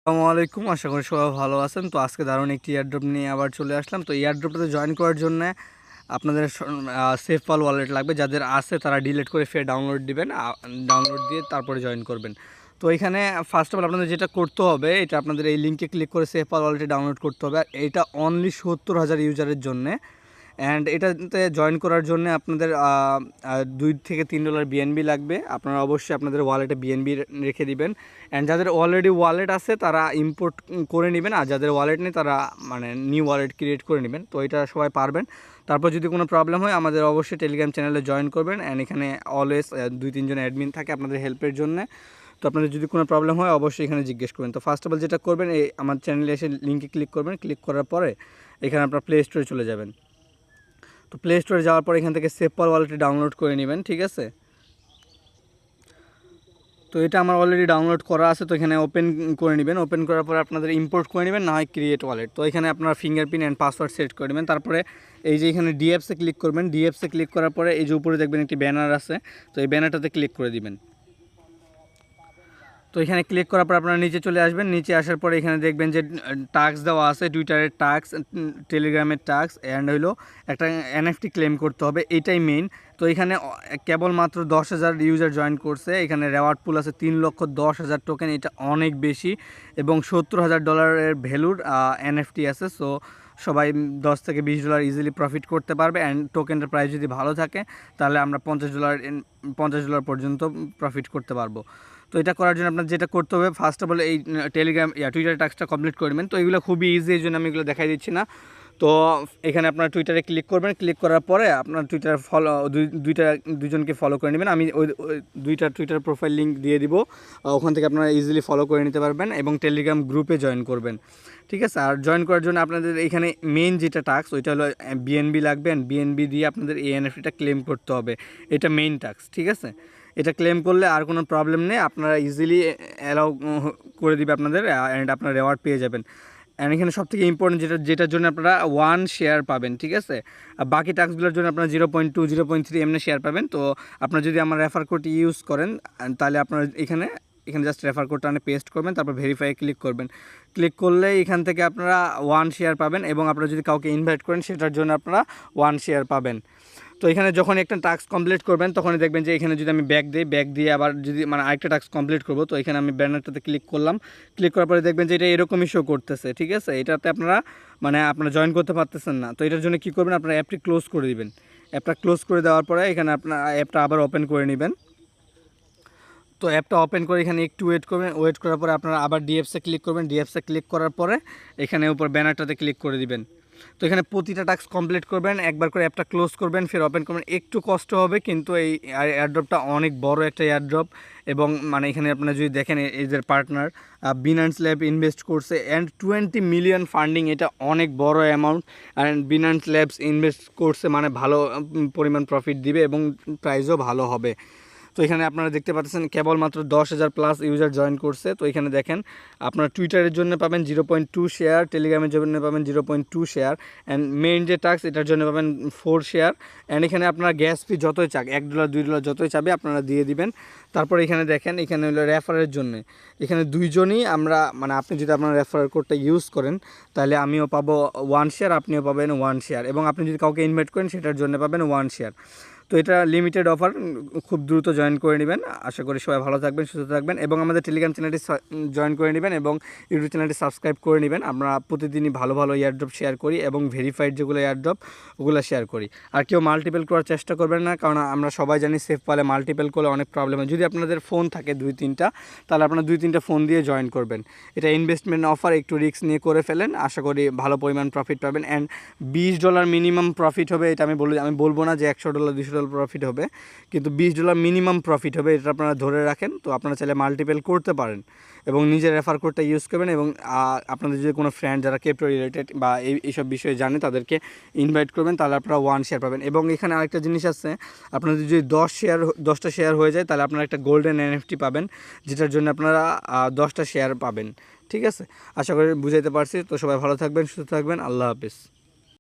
আসসালামু আলাইকুম। আশা করি সবাই ভালো আছেন। তো আজকে দারুণ একটি এয়ারড্রপ নিয়ে আবার চলে আসলাম। তো এয়ারড্রপটাতে জয়েন করার জন্য আপনাদের সেফপাল ওয়ালেট লাগবে। যাদের আছে তারা ডিলিট করে ফের ডাউনলোড দিবেন। ডাউনলোড দিয়ে তারপরে জয়েন করবেন। তো এখানে ফার্স্ট অফ অল আপনাদের যেটা করতে হবে, এটা আপনাদের এই লিঙ্কে ক্লিক করে সেফপাল ওয়ালেটে ডাউনলোড করতে হবে। আর এটা অনলি 70,000 ইউজারের জন্যে। অ্যান্ড এটাতে জয়েন করার জন্য আপনাদের $2 থেকে $3 বিএনবি লাগবে। আপনারা অবশ্যই আপনাদের ওয়ালেটে বিএনবি রেখে দিবেন। অ্যান্ড যাদের অলরেডি ওয়ালেট আছে তারা ইম্পোর্ট করে নেবেন, আর যাদের ওয়ালেট নেই তারা মানে নিউ ওয়ালেট ক্রিয়েট করে নেবেন। তো এটা সবাই পারবেন। তারপর যদি কোনো প্রবলেম হয় আমাদের অবশ্যই টেলিগ্রাম চ্যানেলে জয়েন করবেন। অ্যান্ড এখানে অলওয়েজ 2-3 জন অ্যাডমিন থাকে আপনাদের হেল্পের জন্য। তো আপনাদের যদি কোনো প্রবলেম হয় অবশ্যই এখানে জিজ্ঞেস করবেন। তো ফার্স্ট অফ অল যেটা করবেন, এই আমার চ্যানেলে এসে লিঙ্কে ক্লিক করবেন। ক্লিক করার পরে এখানে আপনার প্লে স্টোরে চলে যাবেন। তো প্লে স্টোরে যাওয়ার পর এখান থেকে সেফপাল ওয়ালেটটি ডাউনলোড করে নেবেন, ঠিক আছে। তো এটা আমার অলরেডি ডাউনলোড করা আছে। তো এখানে ওপেন করে নেবেন। ওপেন করার পরে আপনাদের ইম্পোর্ট করে নেবেন, না হয় ক্রিয়েট ওয়ালেট। তো এখানে আপনার ফিঙ্গারপ্রিন্ট অ্যান্ড পাসওয়ার্ড সেট করে নেবেন। তারপরে এই যে এখানে ডিএফসে ক্লিক করবেন। ডিএফসে ক্লিক করার পরে এই যে উপরে দেখবেন একটি ব্যানার আছে, তো এই ব্যানারটাতে ক্লিক করে দিবেন। তো এখানে ক্লিক করার পর আপনারা নিচে চলে আসবেন। নিচে আসার পরে এখানে দেখবেন যে টাস্ক দেওয়া আছে, টুইটারের টাস্ক, টেলিগ্রামের টাস্ক, অ্যান্ড হইলো একটা এনএফটি ক্লেম করতে হবে, এটাই মেইন। তো এখানে কেবলমাত্র 10,000 ইউজার জয়েন করছে। এখানে রেওয়ার্ড পুল আছে 3,10,000 টোকেন, এটা অনেক বেশি। এবং $70,000 ভ্যালুর এনএফটি আছে। সো সবাই $10 থেকে $20 ইজিলি প্রফিট করতে পারবে। অ্যান্ড টোকেনটার প্রাইস যদি ভালো থাকে তাহলে আমরা $50 পর্যন্ত প্রফিট করতে পারবো। তো এটা করার জন্য আপনার যেটা করতে হবে, ফার্স্ট অফ অল এই টেলিগ্রাম টুইটার টাস্কটা কমপ্লিট করে নেবেন। তো এগুলো খুবই ইজি, এই জন্য আমি এগুলো দেখাই দিচ্ছি না। তো এখানে আপনার টুইটারে ক্লিক করবেন। ক্লিক করার পরে আপনার টুইটার ফলো দুজনকে ফলো করে নেবেন। আমি ওই দুইটা টুইটার প্রোফাইল লিঙ্ক দিয়ে দিব, ওখান থেকে আপনারা ইজিলি ফলো করে নিতে পারবেন এবং টেলিগ্রাম গ্রুপে জয়েন করবেন, ঠিক আছে। আর জয়েন করার জন্য আপনাদের এখানে মেইন যেটা টাস্ক ওইটা হলো বিএনবি লাগবে। বিএনবি দিয়ে আপনাদের এই এনএফটিটা ক্লেম করতে হবে, এটা মেইন টাস্ক, ঠিক আছে। এটা ক্লেম করলে আর কোনো প্রবলেম নেই, আপনারা ইজিলি অ্যালাউ করে দিবে আপনাদের, অ্যান্ড আপনারা রেওয়ার্ড পেয়ে যাবেন। অ্যান্ড এখানে সবথেকে ইম্পর্টেন্ট যেটার জন্য আপনারা 1 শেয়ার পাবেন, ঠিক আছে। আর বাকি টাস্কগুলোর জন্য আপনারা 0.2 0.3 এমনি শেয়ার পাবেন। তো আপনারা যদি আমার রেফার কোডটি ইউজ করেন তাহলে আপনারা এখানে জাস্ট রেফার কোডটা পেস্ট করবেন, তারপর ভেরিফাই ক্লিক করবেন। ক্লিক করলে এখান থেকে আপনারা 1 শেয়ার পাবেন, এবং আপনারা যদি কাউকে ইনভাইট করেন সেটার জন্য আপনারা 1 শেয়ার পাবেন। তো এখানে যখন একটা টাস্ক কমপ্লিট করবেন তখনই দেখবেন যে এখানে যদি আমি ব্যাক দিয়ে আবার যদি মানে আরেকটা টাস্ক কমপ্লিট করবো, তো এখানে আমি ব্যানারটাতে ক্লিক করলাম। ক্লিক করার পরে দেখবেন যে এটা এরকমই শো করতেছে, ঠিক আছে। এটাতে আপনারা আপনারা জয়েন করতে পারতেছেন না। তো এটার জন্য কী করবেন, আপনারা অ্যাপটি ক্লোজ করে দিবেন। অ্যাপটা ক্লোজ করে দেওয়ার পরে এখানে আপনার অ্যাপটা আবার ওপেন করে নেবেন। তো অ্যাপটা ওপেন করে এখানে একটু ওয়েট করবেন। ওয়েট করার পরে আপনারা আবার ডিএফসে ক্লিক করবেন। ডিএফসে ক্লিক করার পরে এখানে উপর ব্যানারটাতে ক্লিক করে দিবেন। তো এখানে প্রতিটা টাস্ক কমপ্লিট করবেন, একবার করে অ্যাপটা ক্লোজ করবেন, ফের ওপেন করবেন। একটু কষ্ট হবে, কিন্তু এই এয়ারড্রপটা অনেক বড় একটা এয়ারড্রপ। এবং এখানে আপনারা যদি দেখেন এদের পার্টনার বিনান্স ল্যাব ইনভেস্ট করছে, অ্যান্ড 20 মিলিয়ন ফান্ডিং, এটা অনেক বড় amount. And Binance labs invest করছে ভালো পরিমাণ প্রফিট দিবে এবং প্রাইসও ভালো হবে। তো এখানে আপনারা দেখতে পাচ্ছেন কেবলমাত্র 10,000+ ইউজার জয়েন করছে। তো এখানে দেখেন আপনার টুইটারের জন্য পাবেন 0.2 শেয়ার, টেলিগ্রামের জন্য পাবেন 0.2 শেয়ার, অ্যান্ড মেইন যে টাস্ক এটার জন্য পাবেন 4 শেয়ার। অ্যান্ড এখানে আপনার গ্যাস ফি যতই চাক, $1 $2 যতই চাবে আপনারা দিয়ে দিবেন। তারপর এখানে দেখেন এখানে হলো রেফারের জন্য, এখানে দুইজনই আমরা আপনি যদি আপনার রেফারের কোডটা ইউজ করেন তাহলে আমিও পাবো 1 শেয়ার, আপনিও পাবেন 1 শেয়ার, এবং আপনি যদি কাউকে ইনভাইট করেন সেটার জন্য পাবেন 1 শেয়ার। তো এটা লিমিটেড অফার, খুব দ্রুত জয়েন করে নেবেন। আশা করি সবাই ভালো থাকবেন, সুস্থ থাকবেন, এবং আমাদের টেলিগ্রাম চ্যানেলটি জয়েন করে নেবেন এবং ইউটিউব চ্যানেলটি সাবস্ক্রাইব করে নেবেন। আমরা প্রতিদিনই ভালো ভালো এয়ারড্রপ শেয়ার করি এবং ভেরিফাইড যেগুলো এয়ারড্রপ ওগুলো শেয়ার করি। আর কেউ মাল্টিপল করার চেষ্টা করবেন না, কারণ আমরা সবাই জানি সেফ পালে মাল্টিপল করলে অনেক প্রবলেম হয়। যদি আপনাদের ফোন থাকে 2-3টা, তাহলে আপনারা 2-3টা ফোন দিয়ে জয়েন করবেন। এটা ইনভেস্টমেন্ট অফার, একটু রিস্ক নিয়ে করে ফেলেন, আশা করি ভালো পরিমাণ প্রফিট পাবেন। অ্যান্ড $20 মিনিমাম প্রফিট হবে, এটা আমি বলবো না যে $100 $200 প্রফিট হবে, কিন্তু $20 মিনিমাম প্রফিট হবে, এটা আপনারা ধরে রাখেন। তো আপনারা চাইলে মাল্টিপল করতে পারেন এবং নিজের রেফার কোডটা ইউজ করবেন, এবং আপনাদের যদি কোনো ফ্রেন্ড যারা ক্রিপ্টো রিলেটেড বা এইসব বিষয়ে জানে তাদেরকে ইনভাইট করবেন, তাহলে আপনারা 1 শেয়ার পাবেন। এবং এখানে আরেকটা জিনিস আছে, আপনাদের যদি 10টা শেয়ার হয়ে যায় তাহলে আপনারা একটা গোল্ডেন এনএফটি পাবেন, যেটার জন্য আপনারা 10টা শেয়ার পাবেন, ঠিক আছে। আশা করি বুঝাইতে পারছি। তো সবাই ভালো থাকবেন, সুস্থ থাকবেন, আল্লাহ হাফিজ।